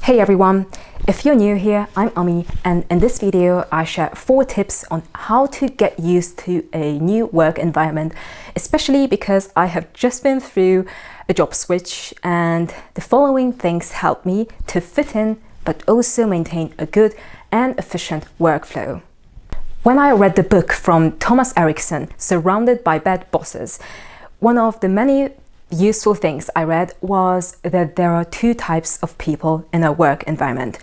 Hey everyone, if you're new here, I'm Ami, and in this video I share 4 tips on how to get used to a new work environment, especially because I have just been through a job switch and the following things help me to fit in but also maintain a good and efficient workflow. When I read the book from Thomas Erickson, Surrounded by Bad Bosses, one of the many useful things I read was that there are 2 types of people in a work environment: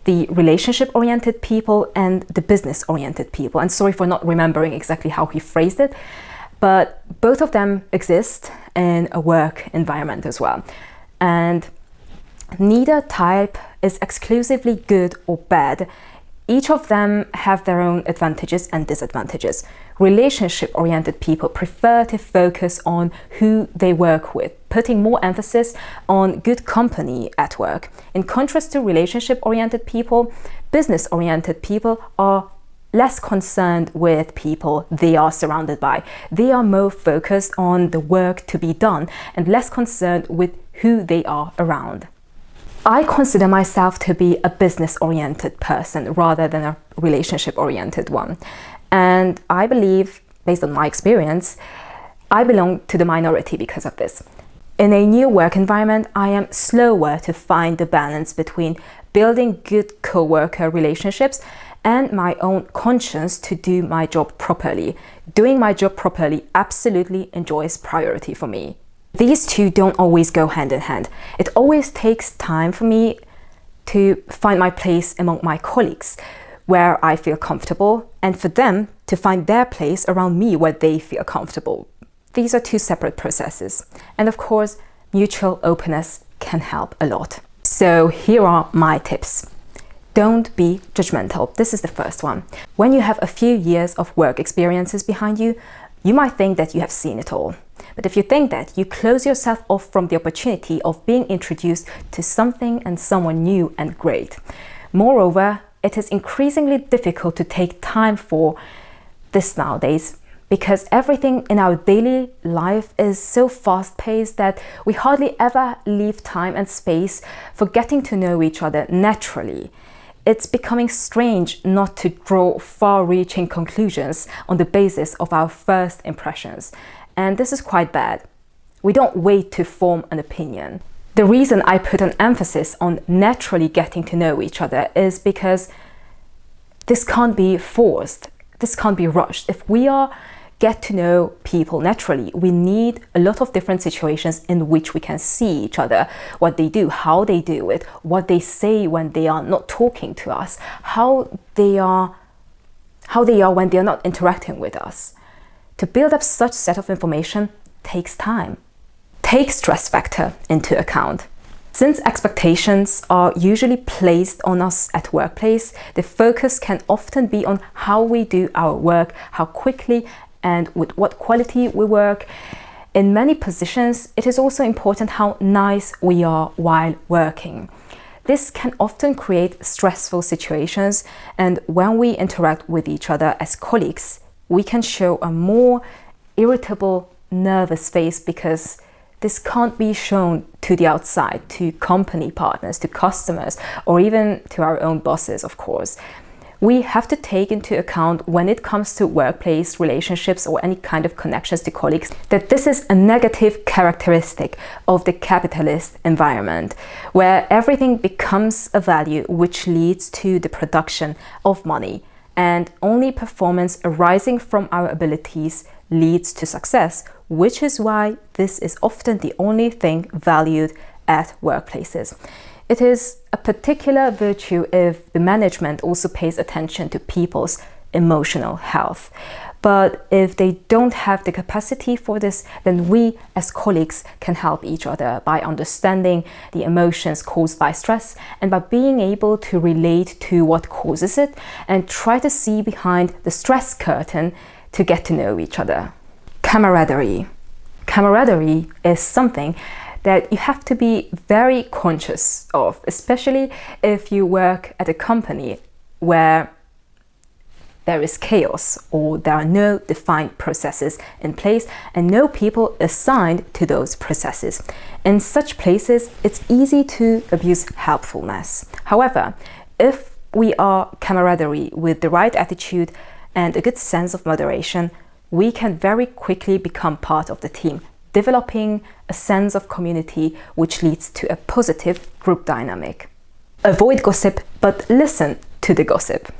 the relationship-oriented people and the business-oriented people. And sorry for not remembering exactly how he phrased it, but both of them exist in a work environment as well. And neither type is exclusively good or bad. Each of them have their own advantages and disadvantages. Relationship-oriented people prefer to focus on who they work with, putting more emphasis on good company at work. In contrast to relationship-oriented people, business-oriented people are less concerned with people they are surrounded by. They are more focused on the work to be done and less concerned with who they are around. I consider myself to be a business-oriented person rather than a relationship-oriented one. And I believe, based on my experience, I belong to the minority because of this. In a new work environment, I am slower to find the balance between building good co-worker relationships and my own conscience to do my job properly. Doing my job properly absolutely enjoys priority for me. These 2 don't always go hand in hand. It always takes time for me to find my place among my colleagues, where I feel comfortable, and for them to find their place around me where they feel comfortable. These are 2 separate processes. And of course, mutual openness can help a lot. So here are my tips. Don't be judgmental. This is the first one. When you have a few years of work experiences behind you, you might think that you have seen it all. But if you think that, you close yourself off from the opportunity of being introduced to something and someone new and great. Moreover, it is increasingly difficult to take time for this nowadays because everything in our daily life is so fast-paced that we hardly ever leave time and space for getting to know each other naturally. It's becoming strange not to draw far-reaching conclusions on the basis of our first impressions. And this is quite bad. We don't wait to form an opinion. The reason I put an emphasis on naturally getting to know each other is because this can't be forced. This can't be rushed. If we get to know people naturally, we need a lot of different situations in which we can see each other, what they do, how they do it, what they say when they are not talking to us, how they are when they are not interacting with us. To build up such set of information takes time. Take stress factor into account. Since expectations are usually placed on us at workplace, the focus can often be on how we do our work, how quickly and with what quality we work. In many positions, it is also important how nice we are while working. This can often create stressful situations, and when we interact with each other as colleagues, we can show a more irritable, nervous face because this can't be shown to the outside, to company partners, to customers, or even to our own bosses, of course. We have to take into account when it comes to workplace relationships or any kind of connections to colleagues that this is a negative characteristic of the capitalist environment, where everything becomes a value which leads to the production of money. And only performance arising from our abilities leads to success, which is why this is often the only thing valued at workplaces. It is a particular virtue if the management also pays attention to people's emotional health. But if they don't have the capacity for this, then we as colleagues can help each other by understanding the emotions caused by stress and by being able to relate to what causes it and try to see behind the stress curtain to get to know each other. Camaraderie. Camaraderie is something that you have to be very conscious of, especially if you work at a company where there is chaos, or there are no defined processes in place and no people assigned to those processes. In such places, it's easy to abuse helpfulness. However, if we are camaraderie with the right attitude and a good sense of moderation, we can very quickly become part of the team, developing a sense of community which leads to a positive group dynamic. Avoid gossip, but listen to the gossip.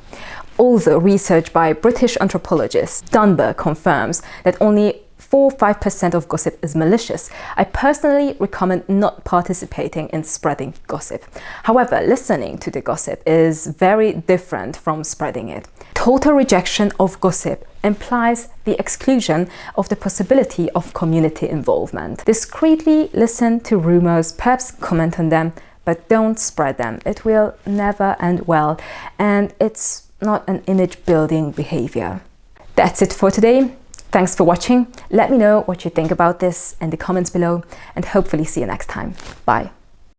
Although research by British anthropologist Dunbar confirms that only 4-5% of gossip is malicious, I personally recommend not participating in spreading gossip. However, listening to the gossip is very different from spreading it. Total rejection of gossip implies the exclusion of the possibility of community involvement. Discreetly listen to rumors, perhaps comment on them, but don't spread them. It will never end well, and it's not an image-building behavior. That's it for today. Thanks for watching. Let me know what you think about this in the comments below, and hopefully see you next time. Bye.